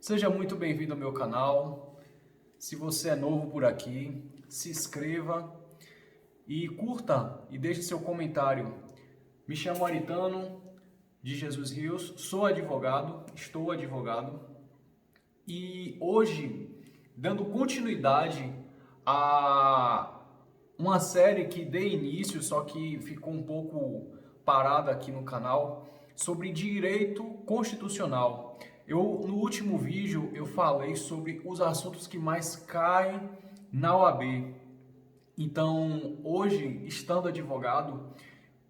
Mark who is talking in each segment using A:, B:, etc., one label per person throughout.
A: Seja muito bem-vindo ao meu canal. Se você é novo por aqui, se inscreva e curta e deixe seu comentário. Me chamo Aritano de Jesus Rios, sou advogado, estou advogado e hoje, dando continuidade a uma série que dei início, só que ficou um pouco parada aqui no canal, sobre direito constitucional. No último vídeo eu falei sobre os assuntos que mais caem na OAB. Então, hoje, estando advogado,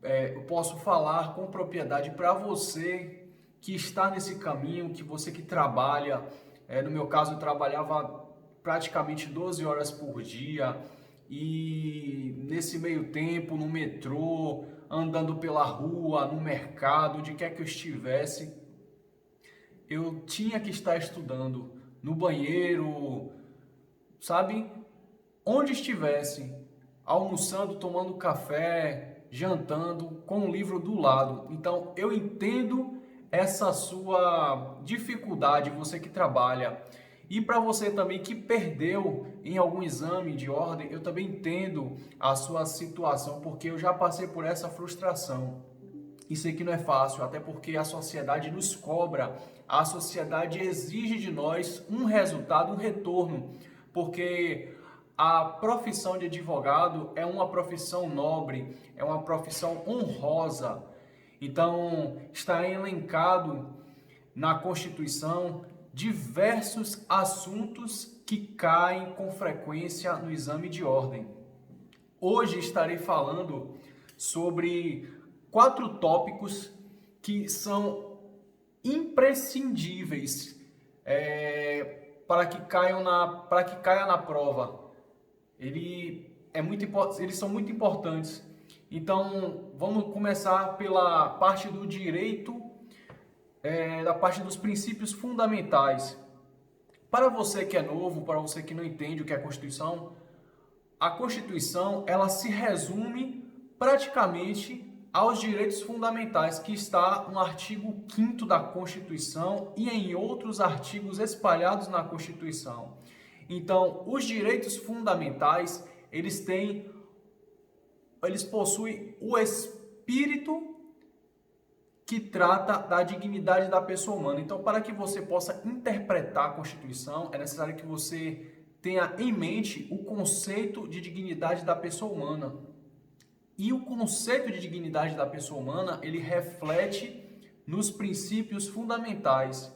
A: eu posso falar com propriedade para você que está nesse caminho, que você que trabalha, no meu caso eu trabalhava praticamente 12 horas por dia e nesse meio tempo no metrô, andando pela rua, no mercado, onde quer que eu estivesse, eu tinha que estar estudando no banheiro, sabe? Onde estivesse, almoçando, tomando café, jantando, com um livro do lado. Então, eu entendo essa sua dificuldade, você que trabalha. E para você também que perdeu em algum exame de ordem, eu também entendo a sua situação, porque eu já passei por essa frustração. E sei que não é fácil, até porque a sociedade nos cobra, a sociedade exige de nós um resultado, um retorno, porque a profissão de advogado é uma profissão nobre, é uma profissão honrosa. Então, está elencado na Constituição diversos assuntos que caem com frequência no exame de ordem. Hoje estarei falando sobre 4 tópicos que são imprescindíveis para que caia na prova. Eles são muito importantes. Então, vamos começar pela parte do direito, da parte dos princípios fundamentais. Para você que é novo, para você que não entende o que é a Constituição ela se resume praticamente aos direitos fundamentais que está no artigo 5º da Constituição e em outros artigos espalhados na Constituição. Então, os direitos fundamentais, eles possuem o espírito que trata da dignidade da pessoa humana. Então, para que você possa interpretar a Constituição, é necessário que você tenha em mente o conceito de dignidade da pessoa humana. E o conceito de dignidade da pessoa humana, ele reflete nos princípios fundamentais.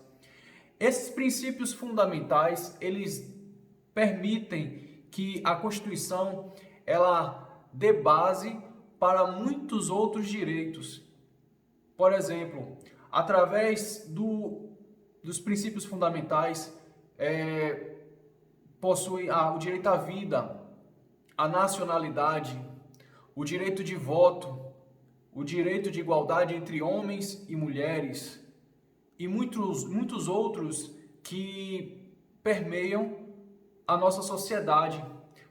A: Esses princípios fundamentais, eles permitem que a Constituição ela dê base para muitos outros direitos. Por exemplo, através dos princípios fundamentais, possui o direito à vida, a nacionalidade, o direito de voto, o direito de igualdade entre homens e mulheres e muitos outros que permeiam a nossa sociedade.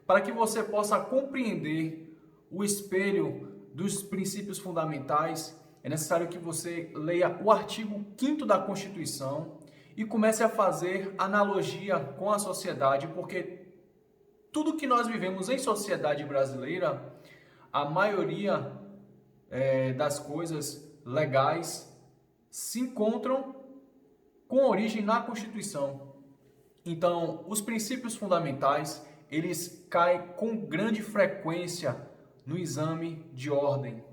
A: Para que você possa compreender o espelho dos princípios fundamentais, é necessário que você leia o artigo 5º da Constituição e comece a fazer analogia com a sociedade, porque tudo que nós vivemos em sociedade brasileira, a maioria das coisas legais se encontram com origem na Constituição. Então, os princípios fundamentais, eles caem com grande frequência no exame de ordem.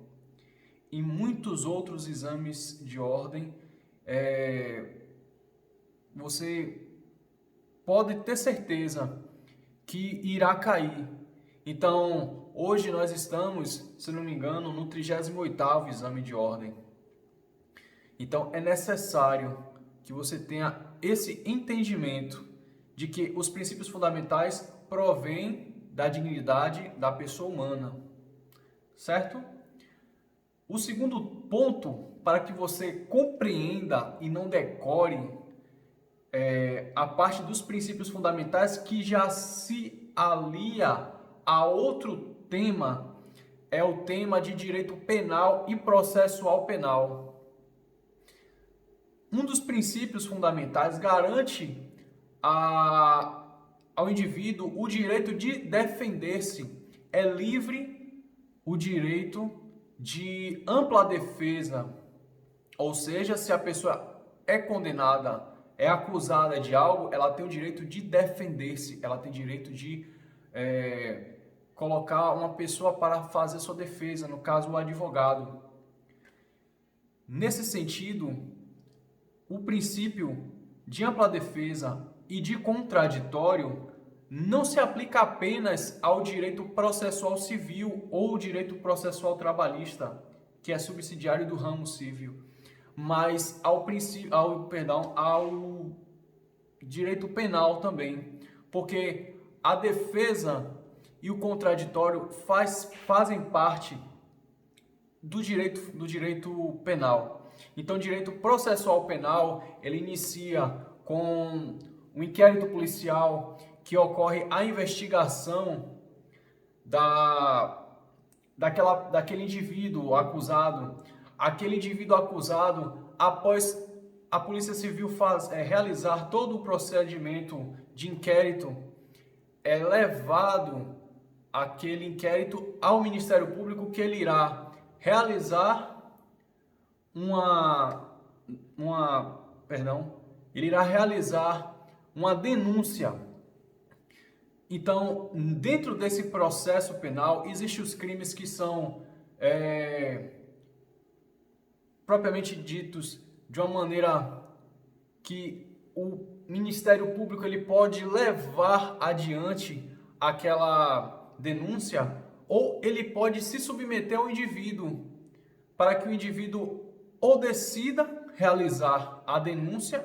A: Em muitos outros exames de ordem, você pode ter certeza que irá cair. Então, hoje nós estamos, se não me engano, no 38º exame de ordem. Então, é necessário que você tenha esse entendimento de que os princípios fundamentais provêm da dignidade da pessoa humana, certo? O segundo ponto, para que você compreenda e não decore a parte dos princípios fundamentais que já se alia a outro tema, é o tema de direito penal e processual penal. um dos princípios fundamentais garante ao indivíduo o direito de defender-se. É livre o direito de ampla defesa, ou seja, se a pessoa é condenada, é acusada de algo, ela tem o direito de defender-se, ela tem direito de colocar uma pessoa para fazer sua defesa, no caso o advogado. Nesse sentido, o princípio de ampla defesa e de contraditório não se aplica apenas ao direito processual civil ou direito processual trabalhista, que é subsidiário do ramo civil, mas ao direito penal também, porque a defesa e o contraditório fazem parte do direito penal. Então, o direito processual penal, ele inicia com um inquérito policial que ocorre a investigação daquele indivíduo acusado. Aquele indivíduo acusado, após a Polícia Civil realizar todo o procedimento de inquérito, é levado aquele inquérito ao Ministério Público, que ele irá realizar ele irá realizar uma denúncia. Então, dentro desse processo penal, existem os crimes que são propriamente ditos de uma maneira que o Ministério Público ele pode levar adiante aquela denúncia, ou ele pode se submeter ao indivíduo, para que o indivíduo ou decida realizar a denúncia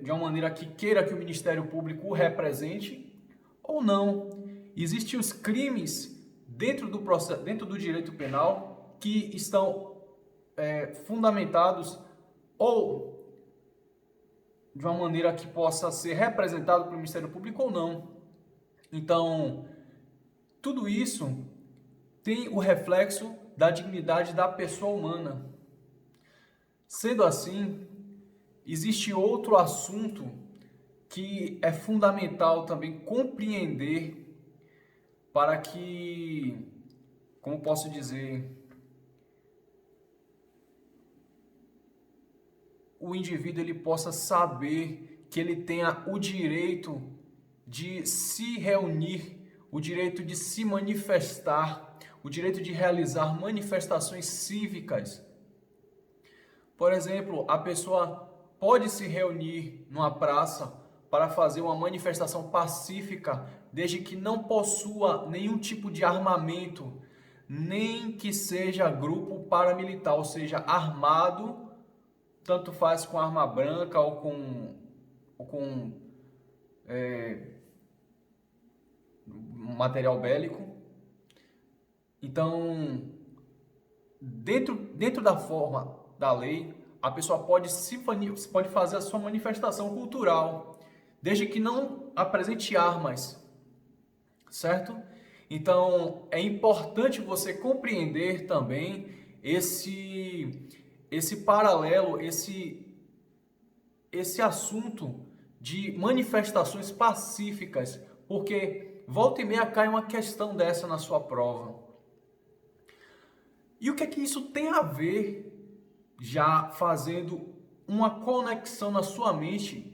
A: de uma maneira que queira que o Ministério Público o represente, ou não. Existem os crimes dentro do direito penal que estão fundamentados ou de uma maneira que possa ser representado pelo Ministério Público ou não. Então, tudo isso tem o reflexo da dignidade da pessoa humana. Sendo assim, existe outro assunto que é fundamental também compreender para que, como posso dizer, o indivíduo ele possa saber que ele tenha o direito de se reunir, o direito de se manifestar, o direito de realizar manifestações cívicas. Por exemplo, a pessoa pode se reunir numa praça para fazer uma manifestação pacífica, desde que não possua nenhum tipo de armamento, nem que seja grupo paramilitar, ou seja, armado, tanto faz com arma branca ou com material bélico. Então, dentro da forma da lei, a pessoa pode fazer a sua manifestação cultural, desde que não apresente armas, certo? Então, é importante você compreender também esse paralelo, esse assunto de manifestações pacíficas, porque volta e meia cai uma questão dessa na sua prova. E o que é que isso tem a ver, já fazendo uma conexão na sua mente,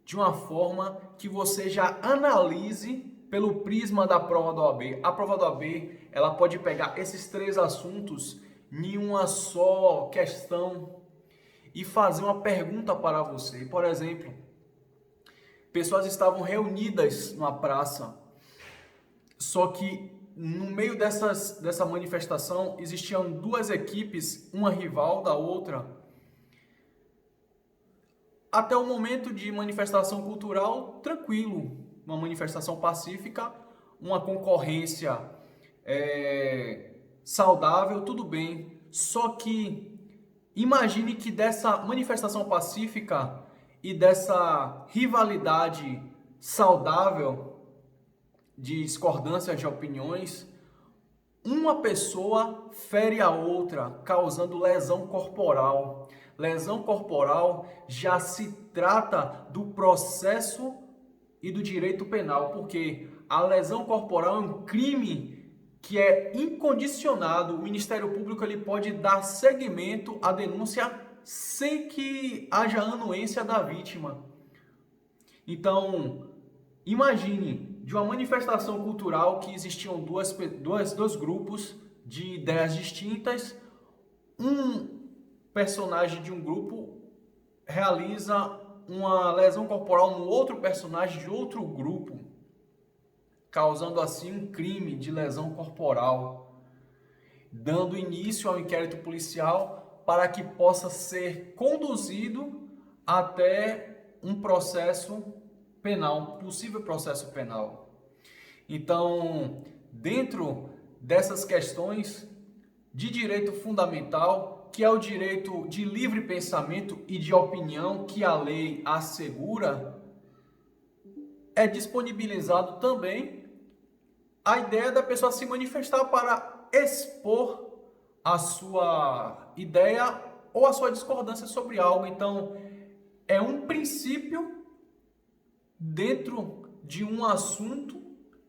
A: de uma forma que você já analise pelo prisma da prova da OAB. A prova da OAB, ela pode pegar esses três assuntos em uma só questão e fazer uma pergunta para você. Por exemplo, pessoas estavam reunidas numa praça, só que no meio dessa manifestação existiam duas equipes, uma rival da outra. Até o momento de manifestação cultural, tranquilo, uma manifestação pacífica, uma concorrência saudável, tudo bem. Só que imagine que dessa manifestação pacífica e dessa rivalidade saudável de discordância de opiniões, uma pessoa fere a outra, causando lesão corporal. Lesão corporal já se trata do processo e do direito penal, porque a lesão corporal é um crime que é incondicionado. O Ministério Público ele pode dar seguimento à denúncia sem que haja anuência da vítima. Então, imagine de uma manifestação cultural que existiam dois grupos de ideias distintas, um personagem de um grupo realiza uma lesão corporal no outro personagem de outro grupo, causando assim um crime de lesão corporal, dando início ao inquérito policial para que possa ser conduzido até um processo penal, um possível processo penal. Então, dentro dessas questões de direito fundamental, que é o direito de livre pensamento e de opinião que a lei assegura, é disponibilizado também a ideia da pessoa se manifestar para expor a sua ideia ou a sua discordância sobre algo. Então, é um princípio dentro de um assunto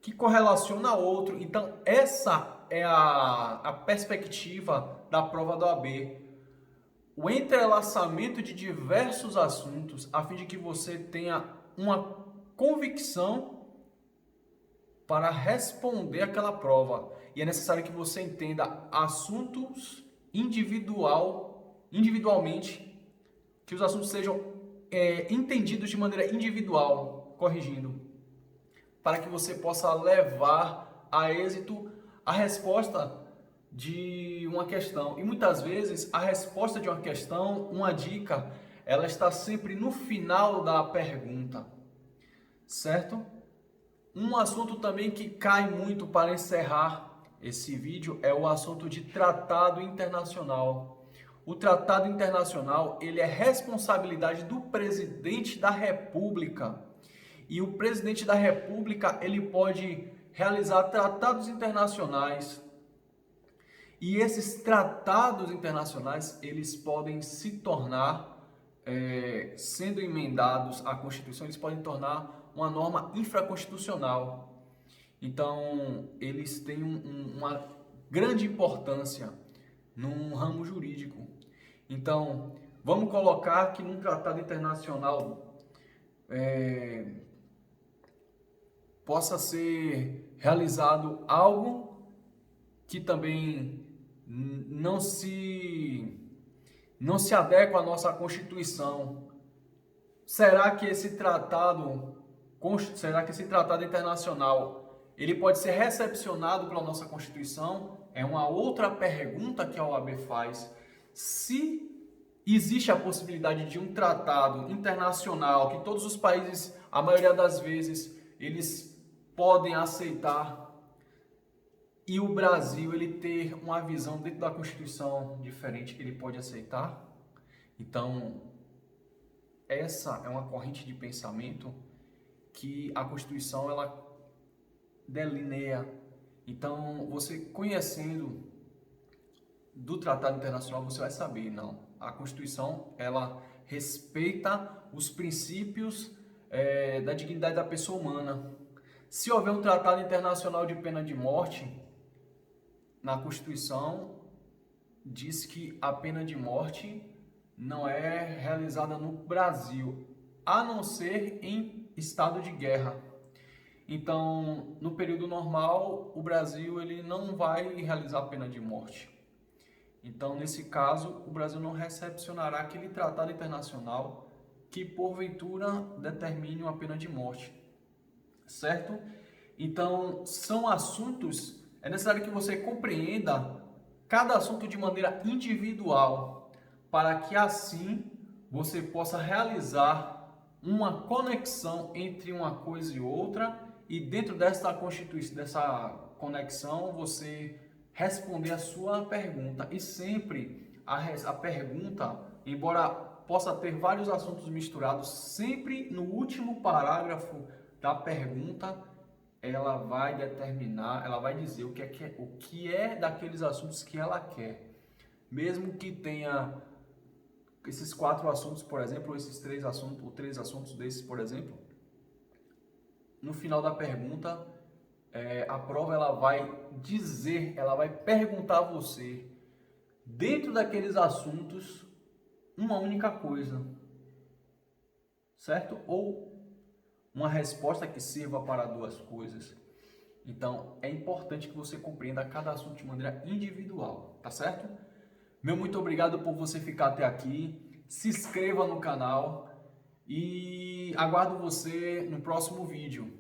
A: que correlaciona a outro. Então, essa é a perspectiva da prova da OAB. O entrelaçamento de diversos assuntos, a fim de que você tenha uma convicção para responder aquela prova. E é necessário que você entenda assuntos individualmente, que os assuntos sejam entendidos de maneira individual, corrigindo, para que você possa levar a êxito a resposta de uma questão. E muitas vezes a resposta de uma questão, uma dica, ela está sempre no final da pergunta, certo? Um assunto também que cai muito para encerrar esse vídeo é o assunto de tratado internacional. O tratado internacional, ele é responsabilidade do presidente da República. E o presidente da República, ele pode realizar tratados internacionais. E esses tratados internacionais, eles podem se tornar, sendo emendados à Constituição, eles podem tornar uma norma infraconstitucional. Então, eles têm uma grande importância num ramo jurídico. Então, vamos colocar que num tratado internacional possa ser realizado algo que também não se adequa à nossa Constituição. Será que esse tratado internacional ele pode ser recepcionado pela nossa Constituição? É uma outra pergunta que a OAB faz. Se existe a possibilidade de um tratado internacional que todos os países, a maioria das vezes, eles podem aceitar, e o Brasil ele ter uma visão dentro da Constituição diferente, ele pode aceitar? Então, essa é uma corrente de pensamento que a Constituição ela delineia. Então, você conhecendo do Tratado Internacional, você vai saber, não, a Constituição ela respeita os princípios da dignidade da pessoa humana. Se houver um Tratado Internacional de pena de morte, na Constituição diz que a pena de morte não é realizada no Brasil, a não ser em estado de guerra. Então, no período normal, o Brasil ele não vai realizar a pena de morte. Então, nesse caso, o Brasil não recepcionará aquele tratado internacional que, porventura, determine uma pena de morte. Certo? Então, são assuntos, é necessário que você compreenda cada assunto de maneira individual, para que assim você possa realizar uma conexão entre uma coisa e outra, e dentro dessa conexão você responder a sua pergunta. E sempre a pergunta, embora possa ter vários assuntos misturados, sempre no último parágrafo da pergunta ela vai determinar, ela vai dizer o que é daqueles assuntos que ela quer. Mesmo que tenha esses 4 assuntos, por exemplo, ou esses 3 assuntos, ou 3 assuntos desses, por exemplo, no final da pergunta, a prova ela vai dizer, ela vai perguntar a você, dentro daqueles assuntos, uma única coisa, certo? Ou uma resposta que sirva para 2 coisas. Então, é importante que você compreenda cada assunto de maneira individual, tá certo? Meu muito obrigado por você ficar até aqui. Se inscreva no canal e aguardo você no próximo vídeo.